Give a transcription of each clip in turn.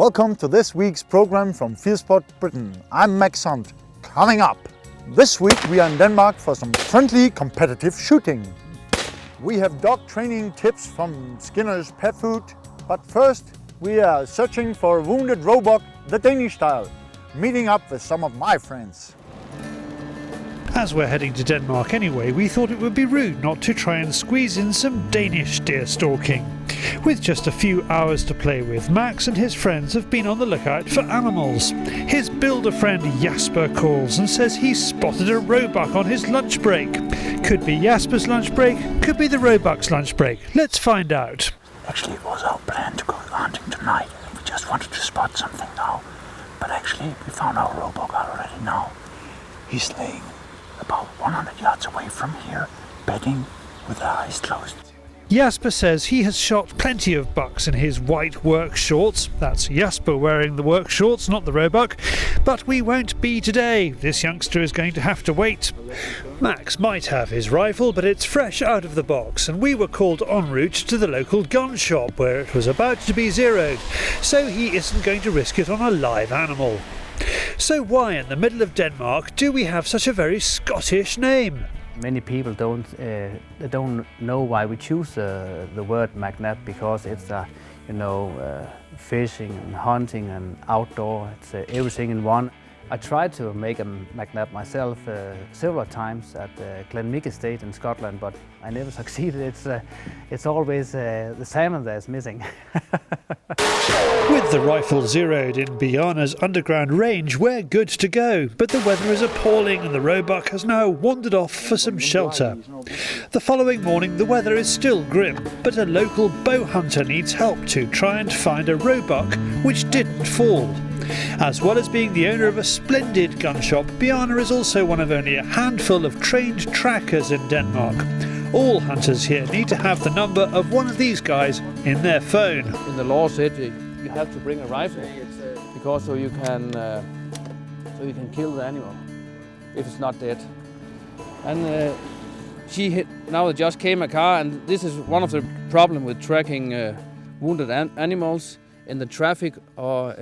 Welcome to this week's program from Fieldsports Britain. I'm Max Hunt. Coming up, this week we are in Denmark for some friendly competitive shooting. We have dog training tips from Skinner's Pet Food, but first we are searching for a wounded roebuck, the Danish style, meeting up with some of my friends. As we're heading to Denmark anyway, we thought it would be rude not to try and squeeze in some Danish deer stalking. With just a few hours to play with, Max and his friends have been on the lookout for animals. His builder friend Jasper calls and says he's spotted a roebuck on his lunch break. Could be Jasper's lunch break, could be the roebuck's lunch break. Let's find out. Actually, it was our plan to go hunting tonight. We just wanted to spot something now. But actually, we found our roebuck already now. He's laying about 100 yards away from here, bedding with their eyes closed. Jasper says he has shot plenty of bucks in his white work shorts. That's Jasper wearing the work shorts, not the roebuck. But we won't be today. This youngster is going to have to wait. Max might have his rifle, but it's fresh out of the box, and we were called en route to the local gun shop where it was about to be zeroed, so he isn't going to risk it on a live animal. So why in the middle of Denmark do we have such a very Scottish name? Many people don't know why we choose the word magnet, because it's fishing and hunting and outdoor. It's everything in one. I tried to make a magnet myself several times at Glenmig Estate in Scotland, but I never succeeded. It's always the salmon that's missing. With the rifle zeroed in Bjarne's underground range, we're good to go, but the weather is appalling and the roebuck has now wandered off for some shelter. The following morning the weather is still grim, but a local bow hunter needs help to try and find a roebuck which didn't fall. As well as being the owner of a splendid gun shop, Bjarne is also one of only a handful of trained trackers in Denmark. All hunters here need to have the number of one of these guys in their phone. In the law said you have to bring a rifle, because so you can kill the animal if it's not dead. And now there just came a car, and this is one of the problems with tracking wounded animals in the traffic or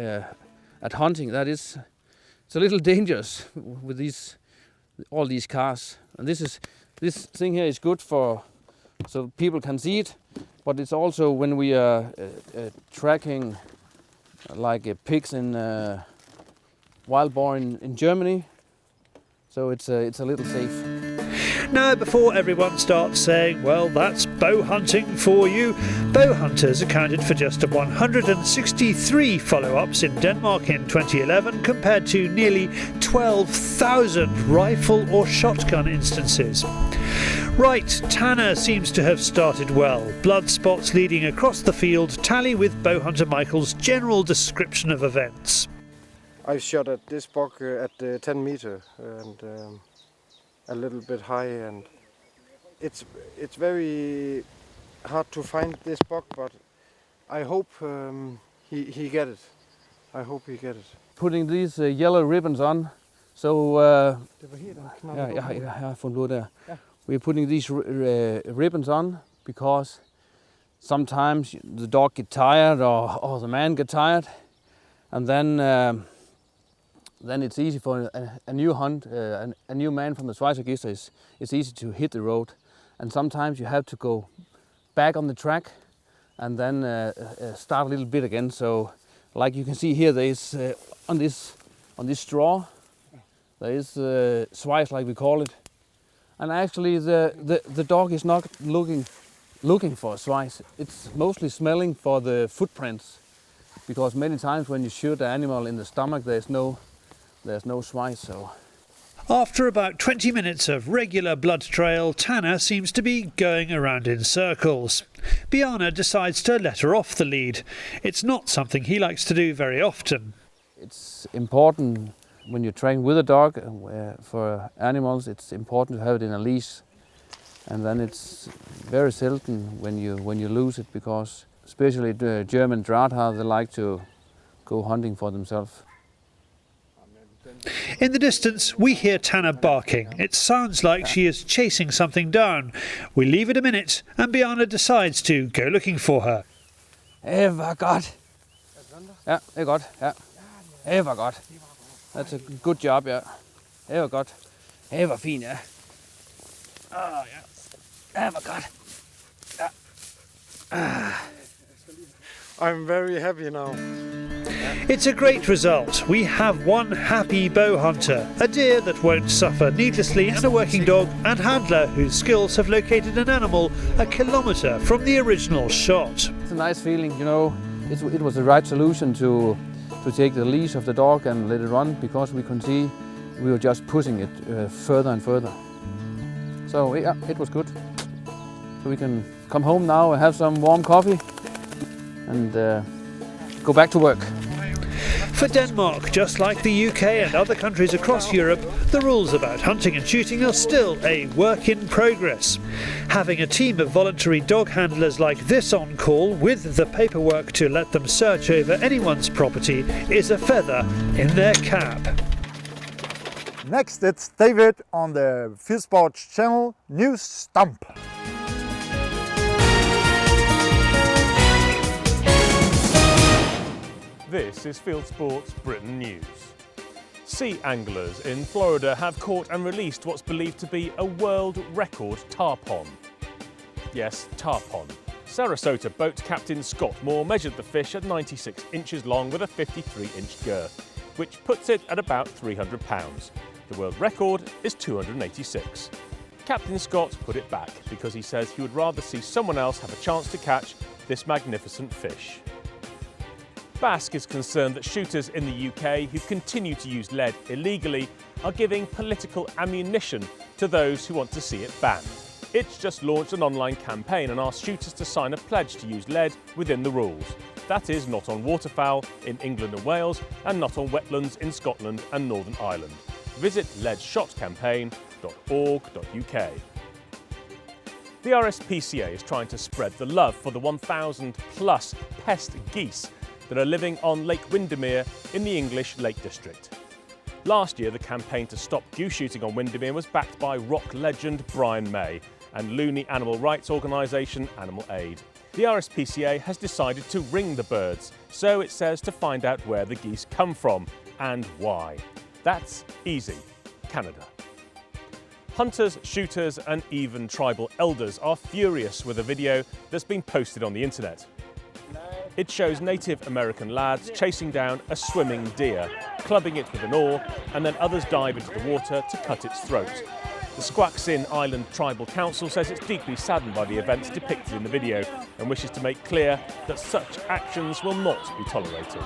at hunting. That is, it's a little dangerous with all these cars. And this thing here is good for so people can see it, but it's also when we are tracking like pigs in wild boar in Germany. So it's a little safe. Now, before everyone starts saying, well, that's bow hunting for you, bow hunters accounted for just 163 follow-ups in Denmark in 2011 compared to nearly 12,000 rifle or shotgun instances. Right, Tanner seems to have started well. Blood spots leading across the field tally with bow hunter Michael's general description of events. I shot at this buck at 10 meter and a little bit high, and it's very hard to find this buck, but I hope he get it. I hope he get it. Putting these yellow ribbons on, so we're putting these ribbons on because sometimes the dog get tired or the man get tired, and then it's easy for a new hunt, a new man from the Zeiss Register. It's easy to hit the road, and sometimes you have to go back on the track and then start a little bit again. So, like you can see here, there is on this straw, there is Zeiss, like we call it, and actually the dog is not looking for a Zeiss. It's mostly smelling for the footprints, because many times when you shoot an animal in the stomach, there's no Zeiss. So after about 20 minutes of regular blood trail, Tanner seems to be going around in circles. Bjarne decides to let her off the lead. It's not something he likes to do very often. It's important when you train with a dog for animals. It's important to have it in a leash, and then it's very seldom when you lose it, because especially the German Drahthaar, they like to go hunting for themselves. In the distance, we hear Tanner barking. It sounds like she is chasing something down. We leave it a minute, and Bjarne decides to go looking for her. Eva, God. Ja, det er godt. Ja. Det var godt. That's a good job, ja. Det var godt. Det var fint, ja. Ja. Det var godt. I'm very happy now. It's a great result. We have one happy bow hunter, a deer that won't suffer needlessly, and a working dog and handler whose skills have located an animal a kilometre from the original shot. It's a nice feeling, you know. It was the right solution to take the leash of the dog and let it run, because we could see we were just pushing it further and further. So yeah, it was good. So we can come home now and have some warm coffee and go back to work. For Denmark, just like the UK and other countries across Europe, the rules about hunting and shooting are still a work in progress. Having a team of voluntary dog handlers like this on call with the paperwork to let them search over anyone's property is a feather in their cap. Next, it's David on the Fieldsports Channel News Stump. This is Fieldsports Britain News. Sea anglers in Florida have caught and released what's believed to be a world record tarpon. Yes, tarpon. Sarasota boat captain Scott Moore measured the fish at 96 inches long with a 53-inch girth, which puts it at about 300 pounds. The world record is 286. Captain Scott put it back because he says he would rather see someone else have a chance to catch this magnificent fish. Basque is concerned that shooters in the UK who continue to use lead illegally are giving political ammunition to those who want to see it banned. It's just launched an online campaign and asked shooters to sign a pledge to use lead within the rules. That is, not on waterfowl in England and Wales and not on wetlands in Scotland and Northern Ireland. Visit leadshotcampaign.org.uk. The RSPCA is trying to spread the love for the 1,000 plus pest geese that are living on Lake Windermere in the English Lake District. Last year, the campaign to stop goose shooting on Windermere was backed by rock legend Brian May and loony animal rights organisation Animal Aid. The RSPCA has decided to ring the birds, so it says to find out where the geese come from and why. That's easy. Canada. Hunters, shooters and even tribal elders are furious with a video that's been posted on the internet. It shows Native American lads chasing down a swimming deer, clubbing it with an oar, and then others dive into the water to cut its throat. The Squaxin Island Tribal Council says it's deeply saddened by the events depicted in the video and wishes to make clear that such actions will not be tolerated.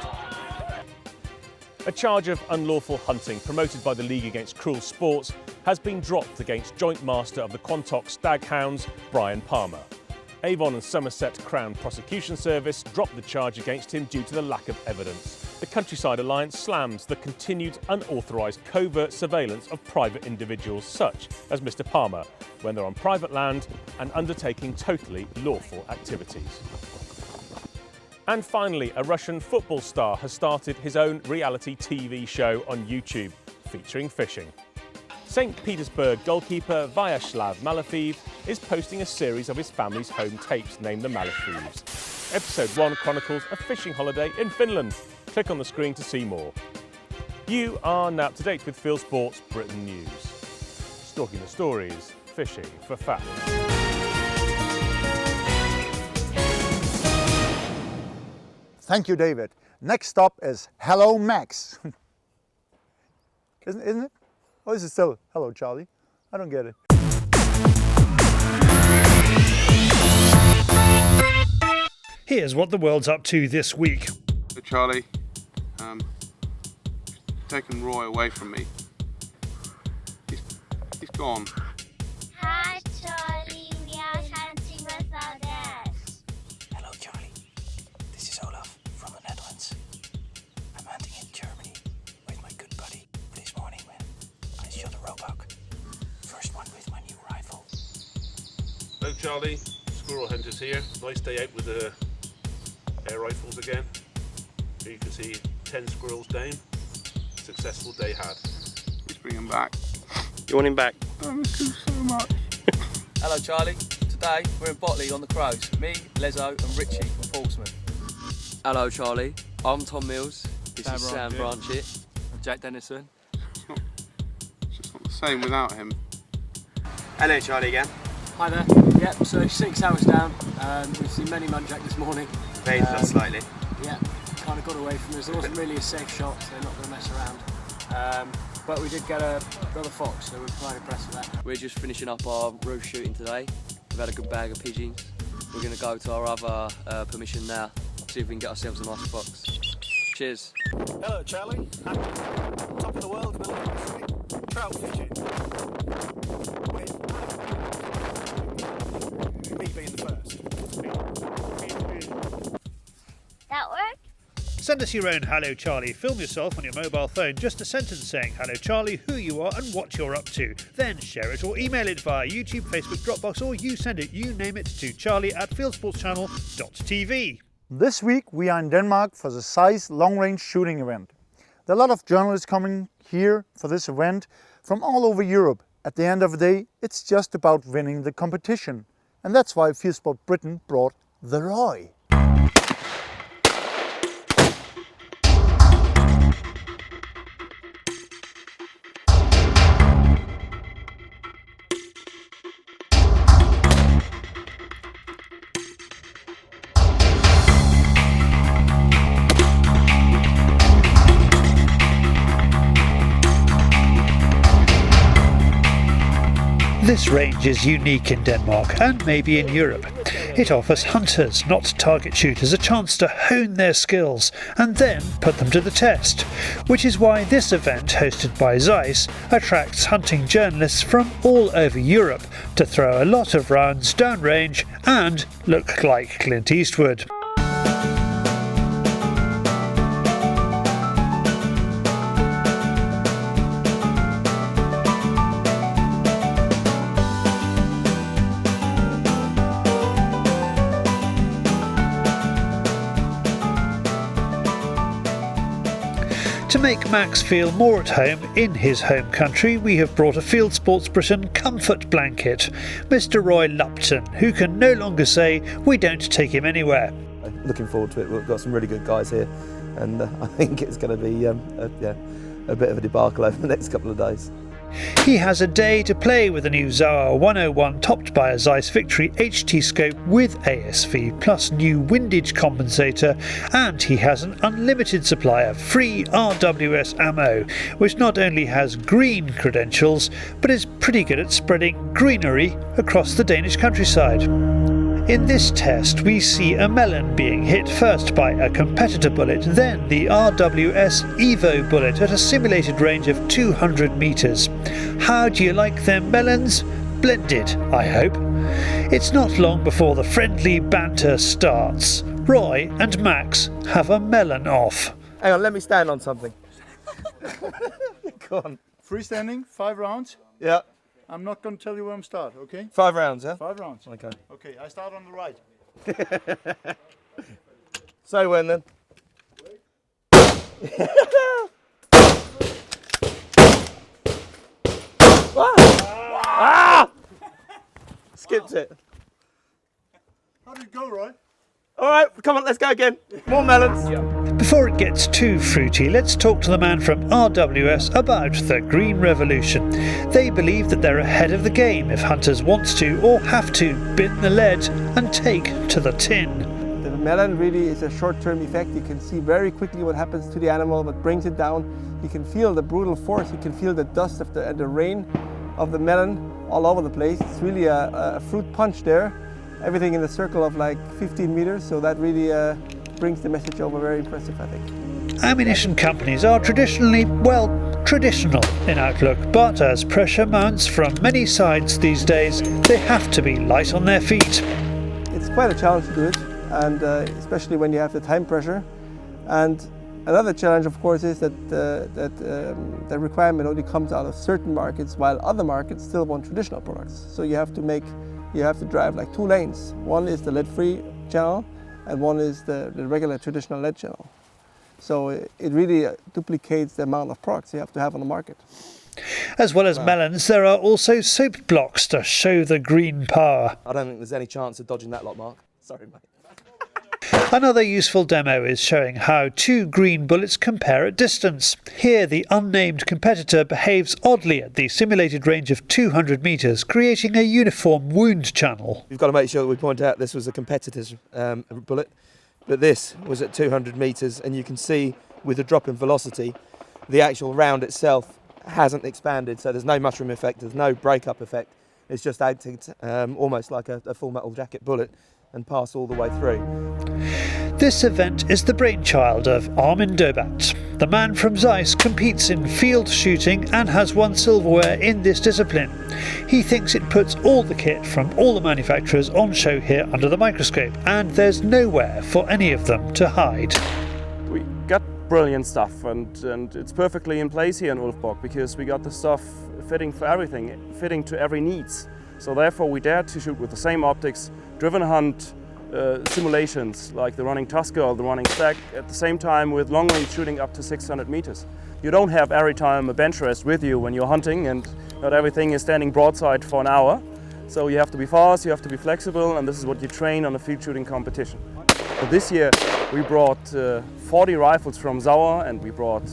A charge of unlawful hunting promoted by the League Against Cruel Sports has been dropped against Joint Master of the Quantock Staghounds, Brian Palmer. Avon and Somerset Crown Prosecution Service dropped the charge against him due to the lack of evidence. The Countryside Alliance slams the continued unauthorised covert surveillance of private individuals such as Mr Palmer when they're on private land and undertaking totally lawful activities. And finally, a Russian football star has started his own reality TV show on YouTube featuring fishing. St. Petersburg goalkeeper Vyacheslav Malafeev is posting a series of his family's home tapes named The Malafeevs. Episode 1 chronicles a fishing holiday in Finland. Click on the screen to see more. You are now up to date with Fieldsports Britain News. Stalking the stories, fishing for facts. Thank you, David. Next stop is Hallo Max. Isn't it? Or is it still Hallo Charlie? I don't get it. Here's what the world's up to this week. Hallo Charlie, taken Roy away from me. He's gone. Hi Charlie, we are hunting with our dads. Hello Charlie, this is Olaf from the Netherlands. I'm hunting in Germany with my good buddy this morning when I shot a roebuck. First one with my new rifle. Hello Charlie, squirrel hunters here. Nice day out with the air rifles again. Here you can see 10 squirrels down. Successful day had. Let's bring him back. You want him back? I miss him so much. Hello Charlie, today we're in Botley on the Crows. Me, Lezo and Richie from Portsmouth. Hello Charlie, I'm Tom Mills. This Sam is Sam Branchett. Branchett. I'm Jack Dennison. It's just not the same without him. Hello Charlie again. Hi there. Yep, so 6 hours down. We've seen many muntjac this morning. Faded us slightly. Yeah, kind of got away from us. It wasn't really a safe shot, so they're not going to mess around. But we did get another fox, so we're quite impressed with that. We're just finishing up our roast shooting today. We've had a good bag of pigeons. We're going to go to our other permission now, see if we can get ourselves a nice fox. Cheers. Hello, Charlie. I'm top of the world in the Olympics. Trout fishing. With me being the first. That work? Send us your own Hallo Charlie. Film yourself on your mobile phone, just a sentence saying Hallo Charlie, who you are and what you're up to. Then share it or email it via YouTube, Facebook, Dropbox, or you send it, you name it, to charlie@fieldsportschannel.tv. This week we are in Denmark for the Zeiss long-range shooting event. There are a lot of journalists coming here for this event from all over Europe. At the end of the day, it's just about winning the competition. And that's why Fieldsports Britain brought the Roy. This range is unique in Denmark and maybe in Europe. It offers hunters, not target shooters, a chance to hone their skills and then put them to the test, which is why this event, hosted by Zeiss, attracts hunting journalists from all over Europe to throw a lot of rounds downrange and look like Clint Eastwood. To make Max feel more at home in his home country, we have brought a Fieldsports Britain comfort blanket, Mr. Roy Lupton, who can no longer say we don't take him anywhere. Looking forward to it. We've got some really good guys here, and I think it's going to be a bit of a debacle over the next couple of days. He has a day to play with a new Zoa 101 topped by a Zeiss Victory HT scope with ASV plus new windage compensator, and he has an unlimited supply of free RWS ammo, which not only has green credentials but is pretty good at spreading greenery across the Danish countryside. In this test we see a melon being hit first by a competitor bullet, then the RWS Evo bullet at a simulated range of 200 metres. How do you like them melons? Blended, I hope. It's not long before the friendly banter starts. Roy and Max have a melon off. Hang on, let me stand on something. Go on. Freestanding, 5 rounds. Yeah. I'm not going to tell you where I'm start, okay? 5 rounds, yeah? 5 rounds. Okay. Okay, I start on the right. So when then? Ah! Skipped it. How did it go, Roy? All right, come on, let's go again. More melons. Before it gets too fruity, let's talk to the man from RWS about the Green Revolution. They believe that they're ahead of the game if hunters want to or have to bin the lead and take to the tin. The melon really is a short-term effect. You can see very quickly what happens to the animal, what brings it down. You can feel the brutal force, you can feel the dust of the rain of the melon all over the place. It's really a fruit punch there. Everything in a circle of like 15 meters, so that really brings the message over. Very impressive, I think. Ammunition companies are traditionally, well, traditional in outlook, but as pressure mounts from many sides these days, they have to be light on their feet. It's quite a challenge to do it, and especially when you have the time pressure. And another challenge, of course, is that the requirement only comes out of certain markets, while other markets still want traditional products. So you have to drive like 2 lanes. One is the lead-free channel, and one is the regular traditional lead channel. So it really duplicates the amount of products you have to have on the market. As well as melons, there are also soap blocks to show the green power. I don't think there's any chance of dodging that lot, Mark. Sorry, mate. Another useful demo is showing how two green bullets compare at distance. Here the unnamed competitor behaves oddly at the simulated range of 200 metres, creating a uniform wound channel. We've got to make sure that we point out this was a competitor's bullet, but this was at 200 metres, and you can see with the drop in velocity the actual round itself hasn't expanded, so there's no mushroom effect, there's no break-up effect. It's just acting almost like a full metal jacket bullet and pass all the way through. This event is the brainchild of Armin Dobat. The man from Zeiss competes in field shooting and has won silverware in this discipline. He thinks it puts all the kit from all the manufacturers on show here under the microscope, and there's nowhere for any of them to hide. We got brilliant stuff, and it's perfectly in place here in Ulfborg because we got the stuff fitting for everything, fitting to every needs. So therefore we dared to shoot with the same optics, driven hunt simulations like the running Tusker or the running Stag, at the same time with long range shooting up to 600 meters. You don't have every time a bench rest with you when you're hunting, and not everything is standing broadside for an hour. So you have to be fast, you have to be flexible, and this is what you train on a field shooting competition. So this year we brought 40 rifles from Sauer, and we brought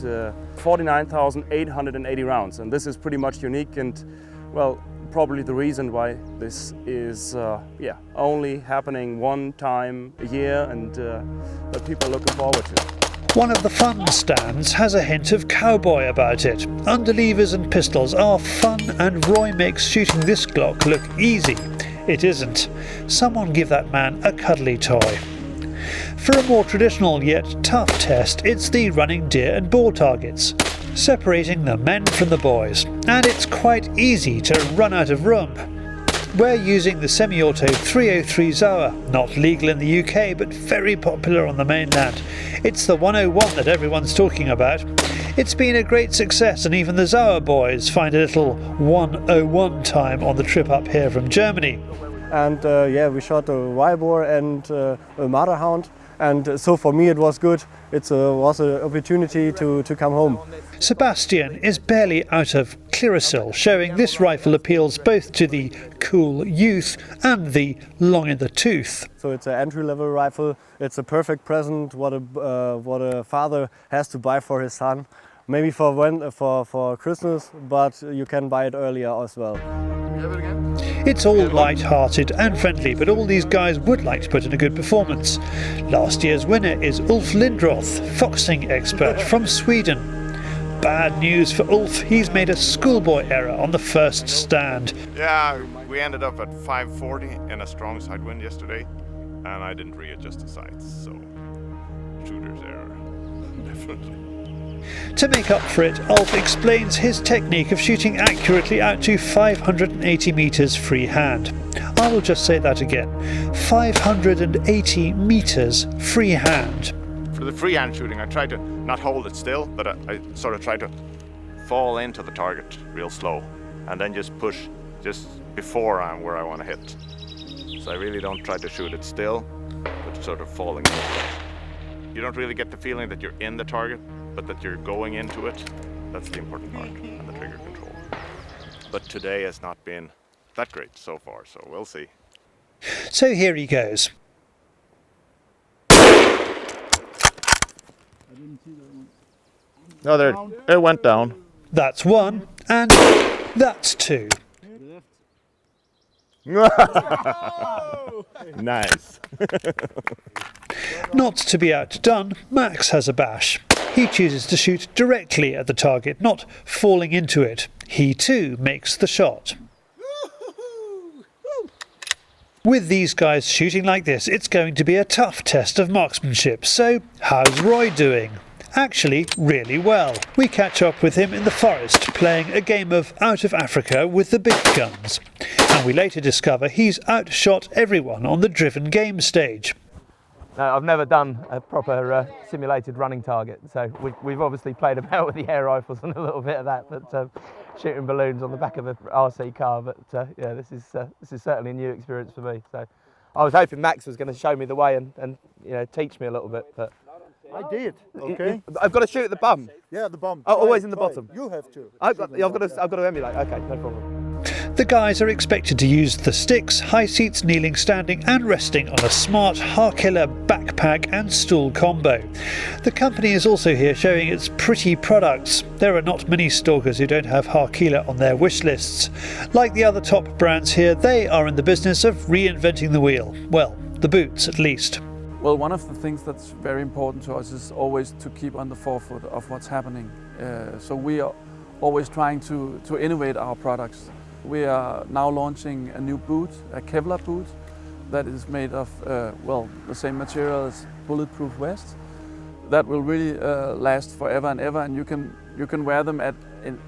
49,880 rounds, and this is pretty much unique, and well, probably the reason why this is only happening one time a year, and that people are looking forward to. One of the fun stands has a hint of cowboy about it. Underlevers and pistols are fun, and Roy makes shooting this Glock look easy. It isn't. Someone give that man a cuddly toy. For a more traditional yet tough test, it's the running deer and boar targets, separating the men from the boys, and it's quite easy to run out of room. We're using the semi-auto 303 Sauer, not legal in the UK but very popular on the mainland. It's the 101 that everyone's talking about. It's been a great success, and even the Sauer boys find a little 101 time on the trip up here from Germany. And we shot a wild boar and a mother hound, and so for me it was good. It was an opportunity to come home. Sebastian is barely out of Clearasil, showing this rifle appeals both to the cool youth and the long in the tooth. So it's an entry-level rifle. It's a perfect present what a father has to buy for his son. Maybe for Christmas, but you can buy it earlier as well. It's all light-hearted and friendly, but all these guys would like to put in a good performance. Last year's winner is Ulf Lindroth, foxing expert from Sweden. Bad news for Ulf, he's made a schoolboy error on the first stand. Yeah, we ended up at 540 in a strong side wind yesterday, and I didn't readjust the sights, so shooter's error, definitely. To make up for it, Ulf explains his technique of shooting accurately out to 580 metres freehand. I will just say that again, 580 metres freehand. For the freehand shooting, I tried to not hold it still, but I sort of tried to fall into the target real slow, and then just push just before I'm where I want to hit. So I really don't try to shoot it still, but sort of falling into it. You don't really get the feeling that you're in the target, but that you're going into it. That's the important part, and the trigger control. But today has not been that great so far, so we'll see. So here he goes. No, there, it went down. That's one, and that's two. Nice. Not to be outdone, Max has a bash. He chooses to shoot directly at the target, not falling into it. He too makes the shot. With these guys shooting like this, it's going to be a tough test of marksmanship. So, how's Roy doing? Actually, really well. We catch up with him in the forest, playing a game of Out of Africa with the big guns. And we later discover he's outshot everyone on the driven game stage. No, I've never done a proper simulated running target, so we've obviously played about with the air rifles and a little bit of that, but shooting balloons on the back of an RC car. But yeah, this is certainly a new experience for me. So I was hoping Max was going to show me the way and teach me a little bit, but I did. Okay. I've got to shoot at the bum. Yeah, the bum. Oh, always in the bottom. You have to. I've got to emulate. Okay, no problem. The guys are expected to use the sticks, high seats, kneeling, standing and resting on a smart Harkiller backpack and stool combo. The company is also here showing its pretty products. There are not many stalkers who don't have Harkiller on their wish lists. Like the other top brands here, they are in the business of reinventing the wheel. Well, the boots at least. Well, one of the things that's very important to us is always to keep on the forefront of what's happening. So we are always trying to innovate our products. We are now launching a new boot, a Kevlar boot, that is made of, well, the same material as bulletproof vest. That will really last forever and ever, and you can wear them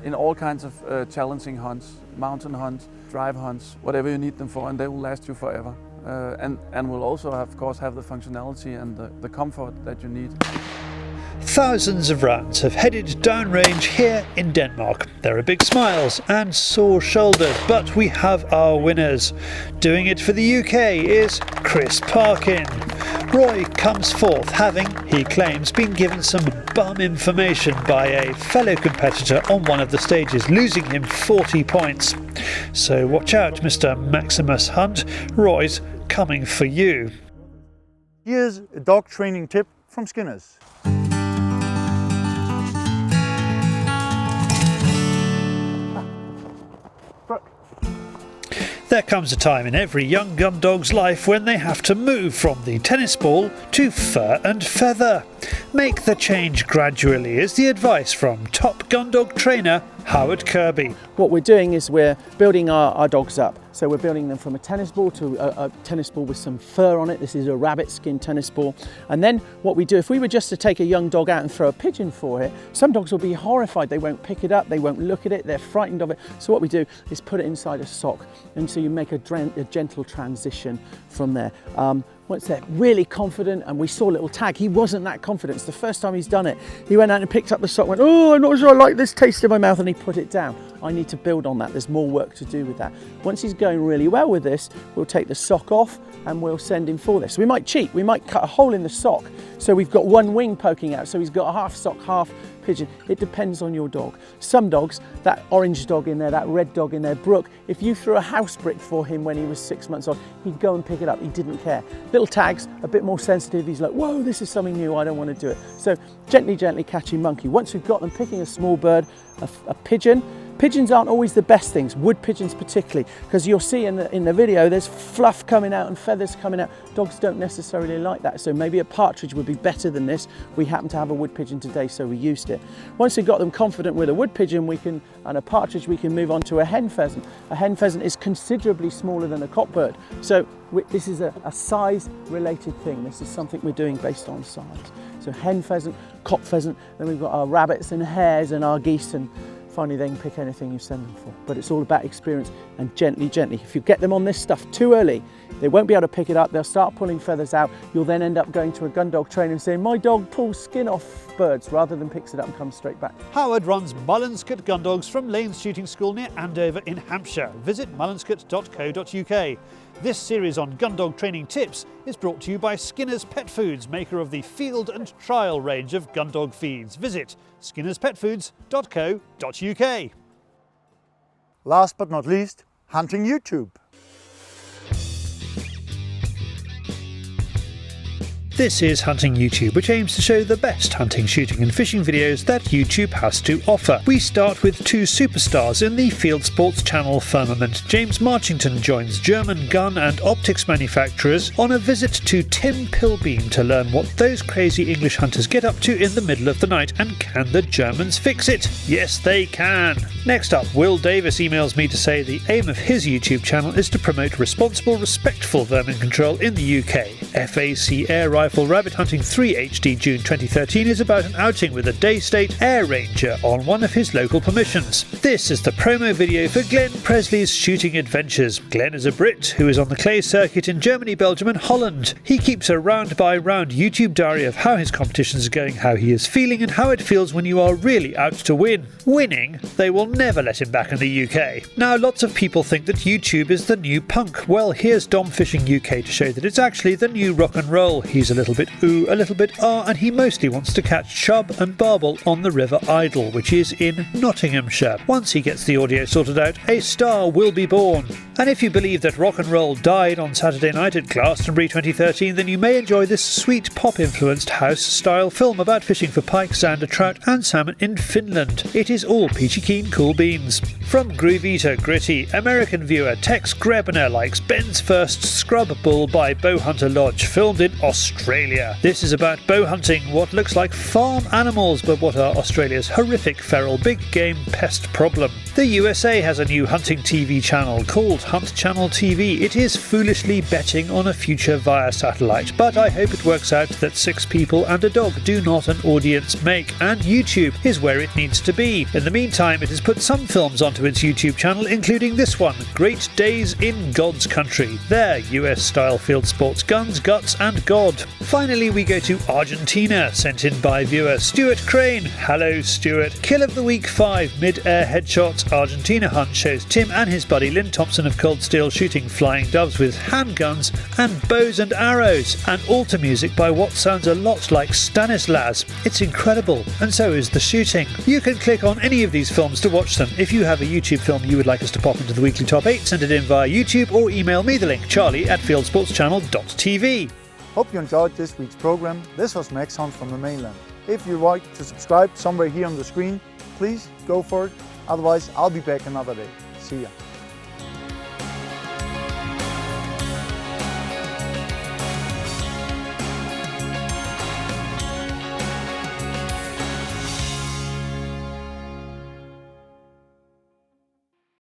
in all kinds of challenging hunts, mountain hunts, drive hunts, whatever you need them for, and they will last you forever. And will also, of course, have the functionality and the comfort that you need. Thousands of rounds have headed downrange here in Denmark. There are big smiles and sore shoulders, but we have our winners. Doing it for the UK is Chris Parkin. Roy comes forth having, he claims, been given some bum information by a fellow competitor on one of the stages, losing him 40 points. So watch out, Mr. Maximus Hunt. Roy's coming for you. Here's a dog training tip from Skinner's. There comes a time in every young gun dog's life when they have to move from the tennis ball to fur and feather. Make the change gradually is the advice from top gun dog trainer Howard Kirby. What we're doing is we're building our dogs up. So we're building them from a tennis ball to a tennis ball with some fur on it. This is a rabbit skin tennis ball. And then what we do, if we were just to take a young dog out and throw a pigeon for it, some dogs will be horrified. They won't pick it up, they won't look at it, they're frightened of it. So what we do is put it inside a sock. And so you make a gentle transition from there. Once they're really confident, and we saw little Tag, he wasn't that confident. It's the first time he's done it. He went out and picked up the sock, went, oh, I'm not sure I like this taste in my mouth, and he put it down. I need to build on that. There's more work to do with that. Once he's going really well with this, we'll take the sock off and we'll send him for this. We might cheat. We might cut a hole in the sock so we've got one wing poking out, so he's got a half sock, half pigeon. It depends on your dog. Some dogs, that orange dog in there, that red dog in there, Brooke, if you threw a house brick for him when he was 6 months old, he'd go and pick it up. He didn't care. Little Tag's a bit more sensitive. He's like, whoa, this is something new. I don't want to do it. So gently, gently catching monkey. Once we've got them picking a small bird, a pigeon. Pigeons aren't always the best things, wood pigeons particularly, because you'll see in the video there's fluff coming out and feathers coming out. Dogs don't necessarily like that, so maybe a partridge would be better than this. We happen to have a wood pigeon today, so we used it. Once we've got them confident with a wood pigeon and a partridge, we can move on to a hen pheasant. A hen pheasant is considerably smaller than a cock bird, so this is a size related thing. This is something we're doing based on size. So hen pheasant, cock pheasant, then we've got our rabbits and hares and our geese, and finally they can pick anything you send them for. But it's all about experience and gently, gently. If you get them on this stuff too early, they won't be able to pick it up. They'll start pulling feathers out. You'll then end up going to a gun dog trainer and saying, my dog pulls skin off birds, rather than picks it up and comes straight back. Howard runs Mullinscote Gun Dogs from Lanes Shooting School near Andover in Hampshire. Visit mullinscote.co.uk. This series on gun dog training tips is brought to you by Skinner's Pet Foods, maker of the Field and Trial range of gun dog feeds. Visit skinnerspetfoods.co.uk. Last but not least, hunting YouTube. This is Hunting YouTube, which aims to show the best hunting, shooting and fishing videos that YouTube has to offer. We start with two superstars in the Fieldsports Channel firmament. James Marchington joins German gun and optics manufacturers on a visit to Tim Pilbeam to learn what those crazy English hunters get up to in the middle of the night, and can the Germans fix it? Yes, they can. Next up, Will Davis emails me to say the aim of his YouTube channel is to promote responsible, respectful vermin control in the UK. FAC Air Rifle Rabbit Hunting 3 HD June 2013 is about an outing with a Daystate Air Ranger on one of his local permissions. This is the promo video for Glenn Presley's shooting adventures. Glenn is a Brit who is on the clay circuit in Germany, Belgium and Holland. He keeps a round-by-round YouTube diary of how his competitions are going, how he is feeling and how it feels when you are really out to win. Winning, they will never let him back in the UK. Now, lots of people think that YouTube is the new punk. Well, here's Dom Fishing UK to show that it's actually the new new rock and roll. He's a little bit ooh, a little bit ah, and he mostly wants to catch chub and barbel on the River Idle, which is in Nottinghamshire. Once he gets the audio sorted out, a star will be born. And if you believe that rock and roll died on Saturday night at Glastonbury 2013, then you may enjoy this sweet pop-influenced house-style film about fishing for pike, zander, trout and salmon in Finland. It is all peachy keen cool beans. From groovy to gritty, American viewer Tex Grebner likes Ben's First Scrub Bull by Bowhunter Lodge, filmed in Australia. This is about bow hunting what looks like farm animals, but what are Australia's horrific feral big game pest problem. The USA has a new hunting TV channel called Hunt Channel TV. It is foolishly betting on a future via satellite, but I hope it works out that 6 people and a dog do not an audience make, and YouTube is where it needs to be. In the meantime, it has put some films onto its YouTube channel, including this one, Great Days in God's Country. There, US-style field sports, guns, guts and God. Finally, we go to Argentina, sent in by viewer Stuart Crane. Hello, Stuart. Kill of the Week 5 mid-air headshots Argentina hunt shows Tim and his buddy Lynn Thompson of Cold Steel shooting flying doves with handguns and bows and arrows, and altar music by what sounds a lot like Stanislas. It's incredible, and so is the shooting. You can click on any of these films to watch them. If you have a YouTube film you would like us to pop into the weekly top 8, send it in via YouTube or email me the link, charlie@fieldsportschannel.tv. Hope you enjoyed this week's program. This was Max Hunt from the mainland. If you'd like to subscribe somewhere here on the screen, please go for it. Otherwise, I'll be back another day. See ya.